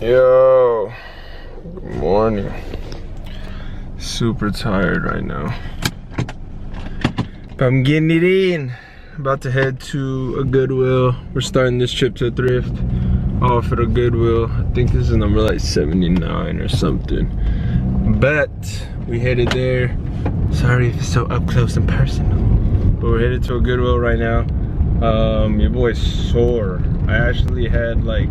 Yo, good morning. Super tired right now, but I'm getting it in. About to head to a Goodwill. We're starting this trip to Thrift off at a Goodwill. I think this is number like 79 or something, but we headed there. Sorry if it's so up close and personal, but we're headed to a Goodwill right now. Your boy's sore. I actually had like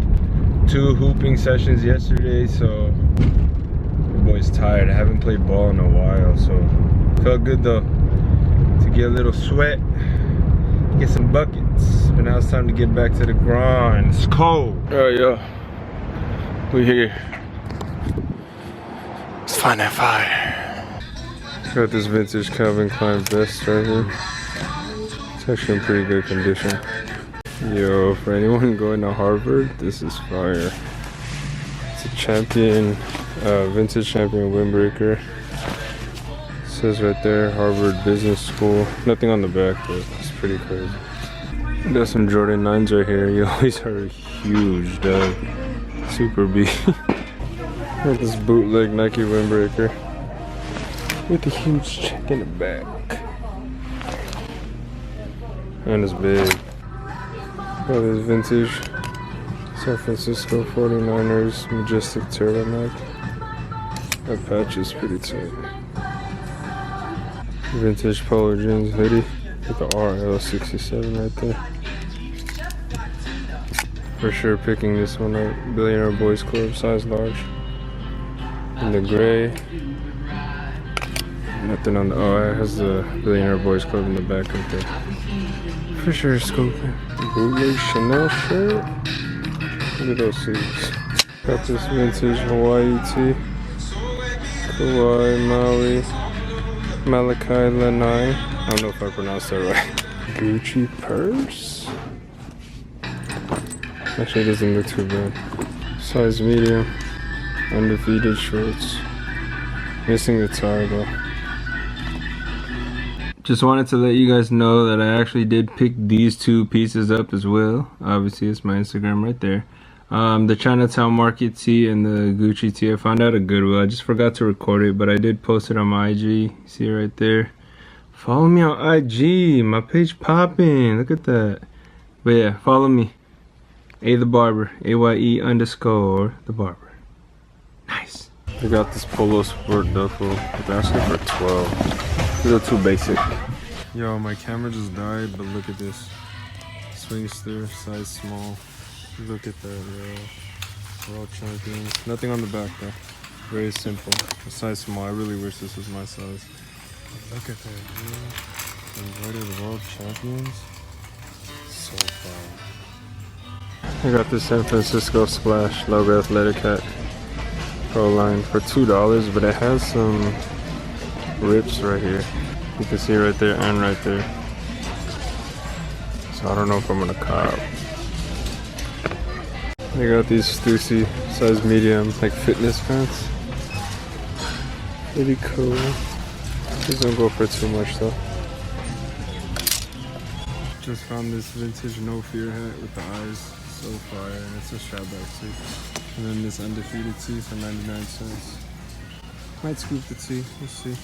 2 hooping sessions yesterday, so your boy's tired. I haven't played ball in a while, so felt good though to get a little sweat, get some buckets. But now it's time to get back to the grind. It's cold. Oh yeah, we here. Let's find that fire. Got this vintage Calvin Klein vest right here. It's actually in pretty good condition. Yo, for anyone going to Harvard, this is fire. It's a champion, vintage champion windbreaker. It says right there, Harvard Business School. Nothing on the back, but it's pretty crazy. Got some Jordan 9s right here. You always are huge, dog. Super big. Got this bootleg Nike windbreaker with a huge check in the back. And it's big. Got this vintage San Francisco 49ers Majestic turtleneck. That patch is pretty tight. Vintage Polo jeans hoodie with the RL67 right there. For sure picking this one up. Billionaire Boys Club, size large. And the gray. Nothing on the, oh, it has the Billionaire Boys Club in the back right there. For sure scoping. Bootleg Chanel shirt. Look at those sleeves. Got this vintage Hawaii tee. Kauai, Maui, Malachi Lanai. I don't know if I pronounced that right. Gucci purse. Actually, it doesn't look too bad. Size medium. Undefeated shorts. Missing the tie though. Just wanted to let you guys know that I actually did pick these 2 pieces up as well. Obviously, it's my Instagram right there. The Chinatown Market tee and the Gucci tee. I found out a Goodwill. I just forgot to record it, but I did post it on my IG. See it right there. Follow me on IG. My page popping. Look at that. But yeah, follow me. A the Barber. AYE_the Barber. Nice. I got this Polo Sport duffel. It's actually for 12. A little too basic. Yo, my camera just died, but look at this. Swingster, size small. Look at that, yo. We're all champions. Nothing on the back though. Very simple. A size small. I really wish this was my size. Look at that, yo. Invited world champions. So far. I got this San Francisco Splash logo athletic hat. Pro line for $2, but it has some rips right here. You can see right there and right there. So I don't know if I'm gonna cop. I got these Stussy size medium like fitness pants. Pretty cool. These don't go for too much though. Just found this vintage No Fear hat with the eyes. So fire, and it's a strap back too. And then this undefeated tee for 99 cents. Might scoop the tee, we'll see.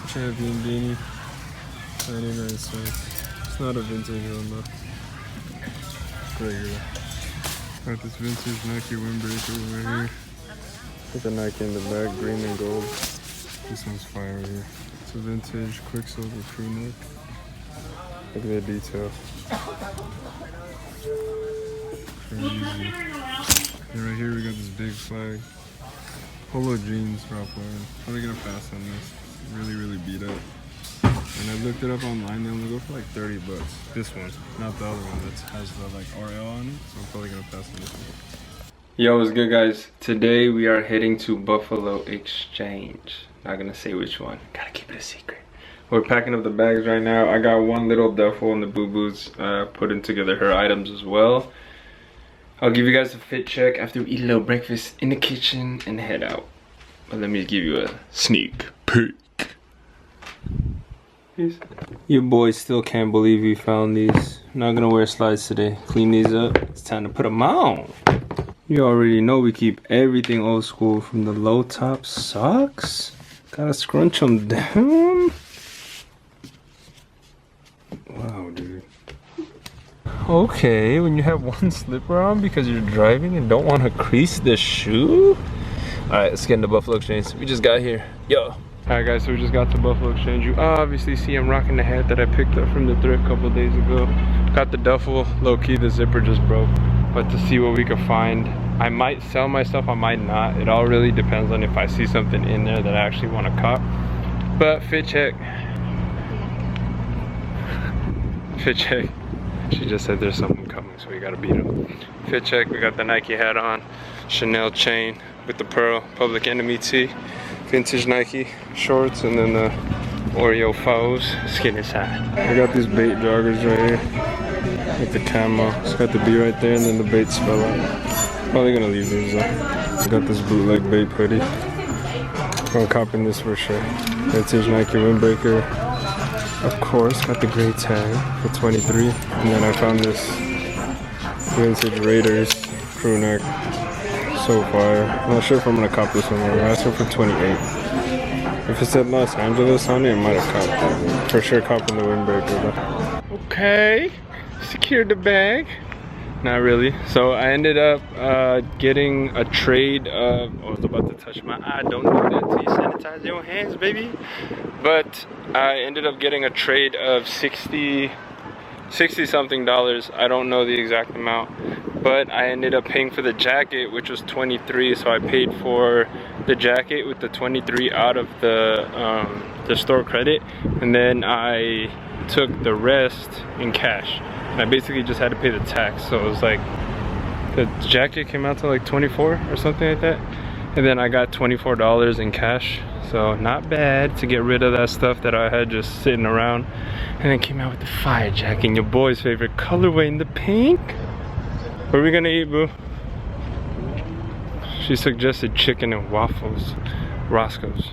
Champion beanie, 99 cents. It's not a vintage one though. Regular. Got this vintage Nike windbreaker right here. With the Nike in the back, green and gold. This one's fire right here. It's a vintage Quicksilver crew neck. Look at that detail. Crazy. And right here we got this big flag. Polo jeans drop line. Probably gonna pass on this. Really beat up. And I looked it up online, they only go for like 30 bucks. This one, not the other one that has the like RL on it. So I'm probably gonna pass on this one. Yo, what's good guys? Today we are heading to Buffalo Exchange. Not gonna say which one. Gotta keep it a secret. We're packing up the bags right now. I got one little duffel in the boo-boos, putting together her items as well. I'll give you guys a fit check after we eat a little breakfast in the kitchen and head out. But let me give you a sneak peek. Your boys still can't believe we found these. I'm not gonna wear slides today. Clean these up. It's time to put them on. You already know we keep everything old school, from the low top socks. Gotta scrunch them down. Wow, dude. Okay, when you have one slipper on because you're driving and don't want to crease the shoe. Alright, let's get into Buffalo Exchange. We just got here. Yo. Alright guys, so we just got to Buffalo Exchange. You obviously see I'm rocking the hat that I picked up from the thrift a couple days ago. Got the duffel, low key the zipper just broke. But to see what we could find. I might sell my stuff, I might not. It all really depends on if I see something in there that I actually want to cop. But fit check. Fit check. She just said there's something coming, so we gotta beat them. Fit check, we got the Nike hat on. Chanel chain with the pearl, Public Enemy tee. Vintage Nike shorts, and then the Oreo foes, skinny side. I got these bait joggers right here with the camo. It's got the B right there, and then the baits fell out. Probably gonna leave these though. I got this bootleg bait hoodie. I'm copping this for sure. Vintage Nike windbreaker. Of course, got the gray tag for 23. And then I found this vintage Raiders crew neck. So fire. I'm not sure if I'm gonna cop this one. We're asking for 28. If it said Los Angeles on it, I might have copped it. For sure copping the windbreaker though. Okay, secured the bag. Not really. So I ended up getting a trade of, I was about to touch my eye, don't do that till you sanitize your hands, baby. But I ended up getting a trade of 60 something dollars. I don't know the exact amount, but I ended up paying for the jacket, which was 23. So I paid for the jacket with the 23 out of the store credit, and then I took the rest in cash. And I basically just had to pay the tax, so it was like the jacket came out to like 24 or something like that, and then I got $24 in cash. So not bad to get rid of that stuff that I had just sitting around. And then came out with the fire jacket in your boy's favorite colorway in the pink. What are we gonna eat, boo? She suggested chicken and waffles. Roscoe's.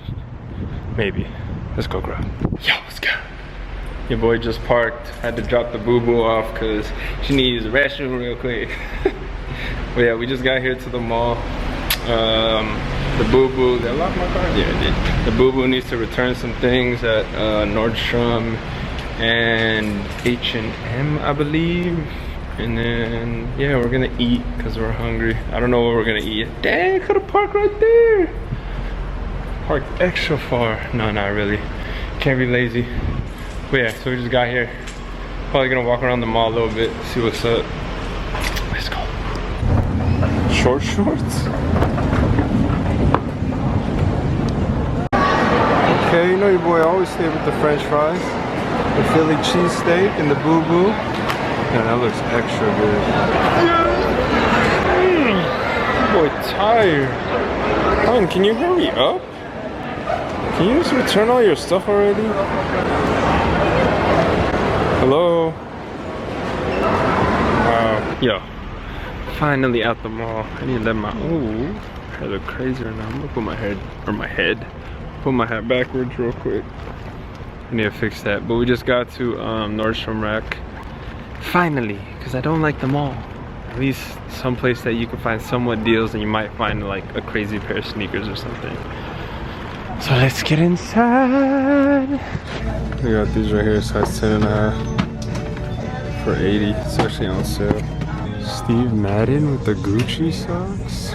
Maybe. Let's go grab. Yo, let's go. Your boy just parked. Had to drop the boo-boo off because she needs the restroom real quick. But yeah, we just got here to the mall. The boo-boo, did I lock my car? Yeah, I did. The boo-boo needs to return some things at Nordstrom and H&M, I believe. And then, yeah, we're gonna eat because we're hungry. I don't know what we're gonna eat. Dang, could have parked right there. Parked extra far. No, not really. Can't be lazy. But yeah, so we just got here. Probably gonna walk around the mall a little bit, see what's up. Let's go. Short shorts? Okay, you know your boy always stay with the French fries, the Philly cheesesteak, and the boo-boo. Yeah, that looks extra good. Boy, tired. Hon, can you hurry up? Can you just return all your stuff already? Hello? Wow. Yo, finally out the mall. I need to let my, ooh, hair look crazy right now. I'm gonna put my head, put my hat backwards real quick. I need to fix that. But we just got to Nordstrom Rack. Finally, because I don't like the mall. At least someplace that you can find somewhat deals and you might find like a crazy pair of sneakers or something. So let's get inside. We got these right here, size 10.5 for 80. It's actually on sale. Steve Madden with the Gucci socks.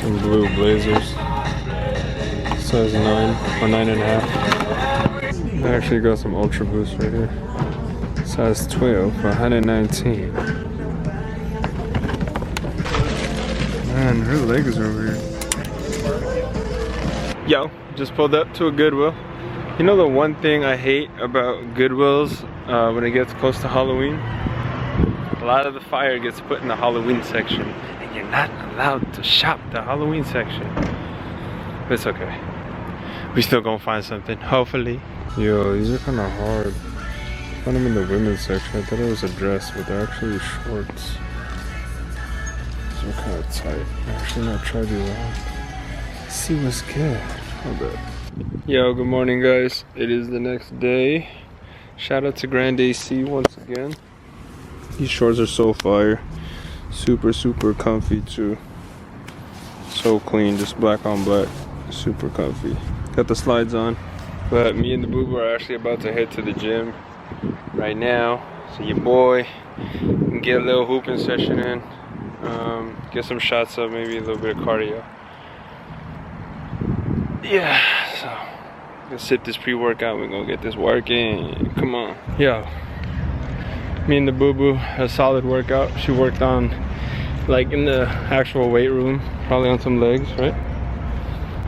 Some blue blazers. Size 9 or 9.5. I actually got some Ultra Boost right here. Size 12 for 119. Man, her legs are weird. Yo, just pulled up to a Goodwill. You know the one thing I hate about Goodwills when it gets close to Halloween? A lot of the fire gets put in the Halloween section, and you're not allowed to shop the Halloween section. But it's okay. We still gonna find something, hopefully. Yo, these are kind of hard. I found them in the women's section. I thought it was a dress, but they're actually shorts. These are kind of tight. Actually, not try these on. See what's good. Hold up. Yo, good morning, guys. It is the next day. Shout out to Grand AC once again. These shorts are so fire. Super comfy too. So clean, just black on black. Super comfy. Got the slides on. But me and the boo-boo are actually about to head to the gym right now. So your boy can get a little hooping session in. Get some shots up, maybe a little bit of cardio. Yeah, so gonna sip this pre-workout. We're gonna get this working. Come on. Yo, me and the boo-boo had a solid workout. She worked on, like, in the actual weight room, probably on some legs, right?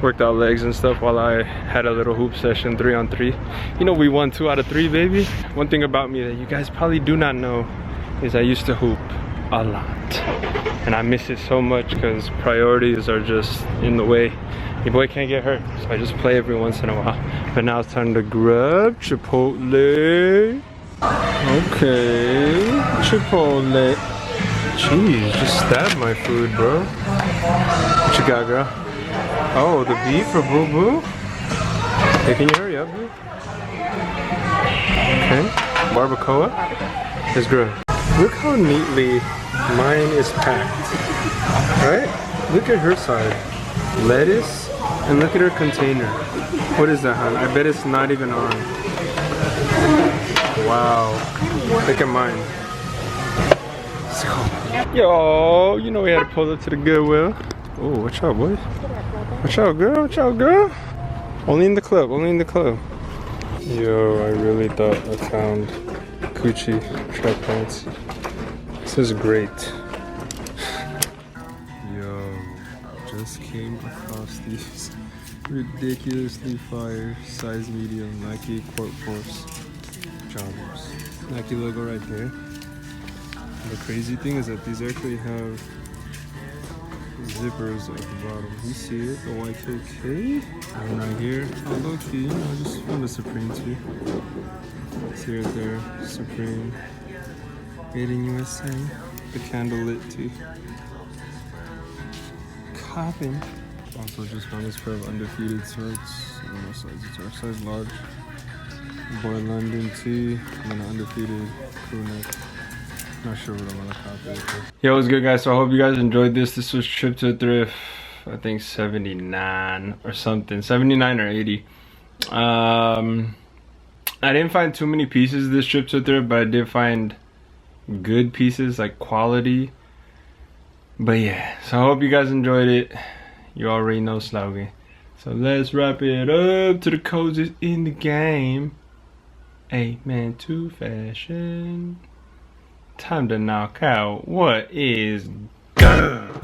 Worked out legs and stuff while I had a little hoop session, 3-on-3. You know, we won 2 out of 3, baby. One thing about me that you guys probably do not know is I used to hoop a lot. And I miss it so much because priorities are just in the way. Your boy can't get hurt, so I just play every once in a while. But now it's time to grab Chipotle. Okay, Chipotle. Jeez, just stabbed my food, bro. What you got, girl? Oh, the beef for Boo Boo? Hey, can you hurry up, boo? Okay, barbacoa is grilled. Look how neatly mine is packed, right? Look at her side. Lettuce, and look at her container. What is that, hon? I bet it's not even on. Wow, look at mine. Let's go. Yo, you know we had to pull up to the Goodwill. Oh, watch out, boy. Watch out, girl. Watch out, girl. Only in the club. Only in the club. Yo, I really thought I found Gucci track pants. This is great. Yo, just came across these ridiculously fire size medium Nike Court Force joggers. Nike logo right there. The crazy thing is that these actually have zippers at the bottom. You see it, the YKK. And right here, oh low key, I just found a Supreme too. See right there, Supreme. Made in USA. The candle lit too. Copping. Also just found this pair of undefeated shorts. I don't know what size it's our size large. Boy London tee, and then an undefeated crew neck. Not sure what I'm gonna copy it for. Yo, what's good, guys? So I hope you guys enjoyed this. This was trip to Thrift, I think 79 or something, 79 or 80. I didn't find too many pieces this trip to Thrift, but I did find good pieces, like quality. But yeah, so I hope you guys enjoyed it. You already know slogan. So let's wrap it up to the coziest in the game. Amen to fashion. Time to knock out what is good.